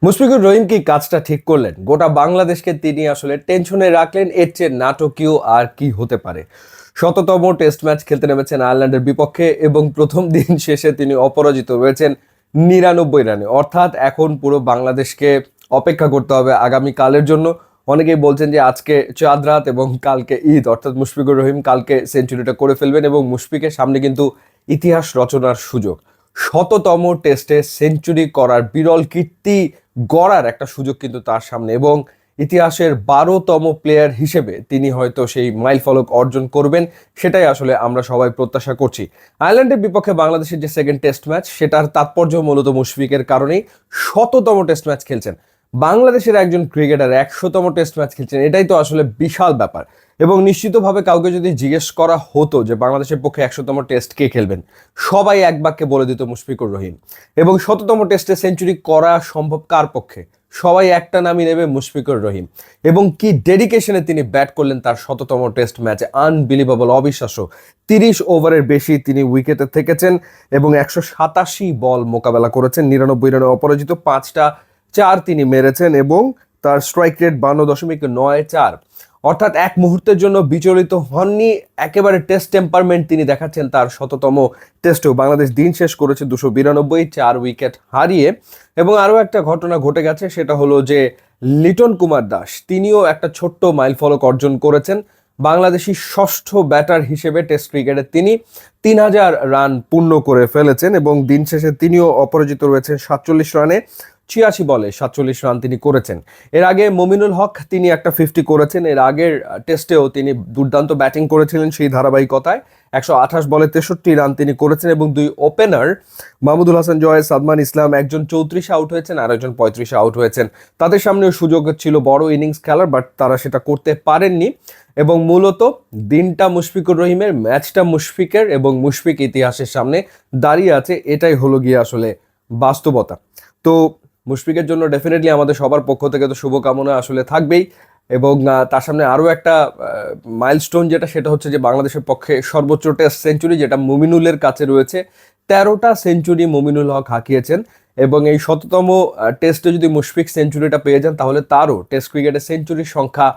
মুশফিকুর রহিম কি কাজটা ঠিক করলেন? গোটা বাংলাদেশকে তিনি আসলে টেনশনে রাখলেন। এর চেয়ে নাটকীয় আর কি হতে পারে? শততম টেস্ট ম্যাচ খেলতে নেমেছেন আয়ারল্যান্ডের বিপক্ষে এবং প্রথম দিন শেষে তিনি অপরাজিত রয়েছেন ৯৯ রানে। অর্থাৎ এখন পুরো বাংলাদেশকে অপেক্ষা করতে হবে আগামীকালের জন্য। অনেকেই বলছেন যে আজকে চাঁদ রাত এবং কালকে ঈদ, অর্থাৎ মুশফিকুর রহিম কালকে সেঞ্চুরিটা করে ফেলবেন এবং মুশফিকের সামনে কিন্তু ইতিহাস রচনার সুযোগ। শততম টেস্টে সেঞ্চুরি করার বিরল কীর্তি গড়ার একটা সুযোগ কিন্তু তার সামনে, এবং ইতিহাসের ১২তম প্লেয়ার হিসেবে তিনি হয়তো সেই মাইল ফলক অর্জন করবেন। সেটাই আসলে আমরা সবাই প্রত্যাশা করছি। আয়ারল্যান্ডের বিপক্ষে বাংলাদেশের যে সেকেন্ড টেস্ট ম্যাচ, সেটার তাৎপর্য মূলত মুশফিকের কারণেই। শততম টেস্ট ম্যাচ খেলছেন বাংলাদেশের একজন ক্রিকেটার, ১০০তম টেস্ট ম্যাচ খেলছেন, এটাই তো আসলে বিশাল ব্যাপার। এবং নিশ্চিতভাবে কাউকে যদি জিজ্ঞেস করা হতো যে বাংলাদেশের পক্ষে ১০০তম টেস্ট কে খেলবেন, সবাই এক বাক্যে বলে দিত মুশফিকুর রহিম। এবং শততম টেস্টে সেঞ্চুরি করা সম্ভব কার পক্ষে? সবাই একটা নামই নেবে, মুশফিকুর রহিম। এবং কি ডেডিকেশনে তিনি ব্যাট করলেন তার শততম টেস্ট ম্যাচে, আনবিলিভেবল, অবিশ্বাস্য। ৩০ ওভারের বেশি তিনি উইকেটে থেকেছেন এবং ১৮৭ বল মোকাবেলা করেছেন, ৯৯ রানে অপরাজিত, ৫টা চার তিনি মেরেছেন এবং তার স্ট্রাইক রেট ৫২.৯৪। অর্থাৎ এক মুহূর্তের জন্য বিচলিত হননি, একেবারে টেস্ট টেম্পারমেন্ট তিনি দেখাচ্ছেন তার শততম টেস্টেও। বাংলাদেশ দিন শেষ করেছে ২৯২, ৪ উইকেট হারিয়ে। এবং আরও একটা ঘটনা ঘটে গেছে, সেটা হলো যে লিটন কুমার দাস তিনিও একটা ছোট্ট মাইলফলক অর্জন করেছেন। বাংলাদেশি ষষ্ঠ ব্যাটার হিসেবে টেস্ট ক্রিকেটে তিনি ৩০০০ রান পূর্ণ করে ফেলেছেন এবং দিন শেষে তিনিও অপরাজিত রয়েছেন ৪৭ রানে। ৮৬ বলে ৪৭ রান তিনি করেছেন। এর আগে মমিনুল হক তিনি একটা 50 করেছেন। এর আগের টেস্টেও তিনি দুর্দান্ত ব্যাটিং করেছিলেন সেই ধারাবাহিকতায়। ১২৮ বলে ৬৩ রান তিনি করেছেন এবং দুই ওপেনার মাহমুদুল হাসান জয়, সাদমান ইসলাম, একজন ৩৪-এ আউট হয়েছেন আর একজন ৩৫-এ আউট হয়েছেন। তাদের সামনেও সুযোগ ছিল বড় ইনিংস খেলার, বাট তারা সেটা করতে পারেননি। এবং মূলত দিনটা মুশফিকুর রহিমের, ম্যাচটা মুশফিকের, এবং মুশফিক ইতিহাসের সামনে দাঁড়িয়ে আছে। এটাই হলো গিয়ে আসলে বাস্তবতা। তো মুশফিকের জন্য ডেফিনেটলি আমাদের সবার পক্ষ থেকে তো শুভকামনা আসলে থাকবেই। এবং তার সামনে আরও একটা মাইলস্টোন যেটা, সেটা হচ্ছে যে বাংলাদেশের পক্ষে সর্বোচ্চ টেস্ট সেঞ্চুরি, যেটা মুমিনুলের কাছে রয়েছে। ১৩টা সেঞ্চুরি মুমিনুল হক হাঁকিয়েছেন এবং এই শততম টেস্টে যদি মুশফিক সেঞ্চুরিটা পেয়ে যান, তাহলে তারও টেস্ট ক্রিকেটে সেঞ্চুরির সংখ্যা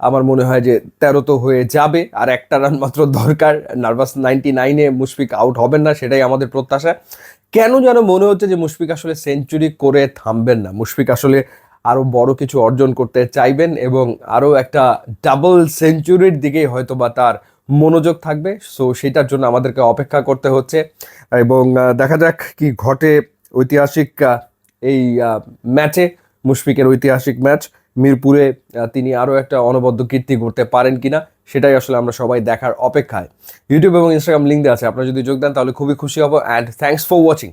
আমার মনে হয় যে ১৩ তো হয়ে যাবে। আর একটা রান মাত্র দরকার। নার্ভাস 99-এ মুশফিক আউট হবেন না, সেটাই আমাদের প্রত্যাশা। কেন যেন মনে হচ্ছে যে মুশফিক আসলে সেঞ্চুরি করে থামবেন না। মুশফিক আসলে আরও বড় কিছু অর্জন করতে চাইবেন এবং আরও একটা ডাবল সেঞ্চুরির দিকেই হয়তো বা তার মনোযোগ থাকবে। সো সেটার জন্য আমাদেরকে অপেক্ষা করতে হচ্ছে এবং দেখা যাক কি ঘটে ঐতিহাসিক এই ম্যাচে। মুশফিকের ঐতিহাসিক ম্যাচ মিরপুরে তিনি আরও একটা অনবদ্য কীর্তি করতে পারেন কিনা, সেটাই আসলে আমরা সবাই দেখার অপেক্ষায়। ইউটিউব এবং ইনস্টাগ্রাম লিঙ্ক দেওয়া আছে, আপনারা যদি যোগ দেন তাহলে খুবই খুশি হব। And thanks for watching.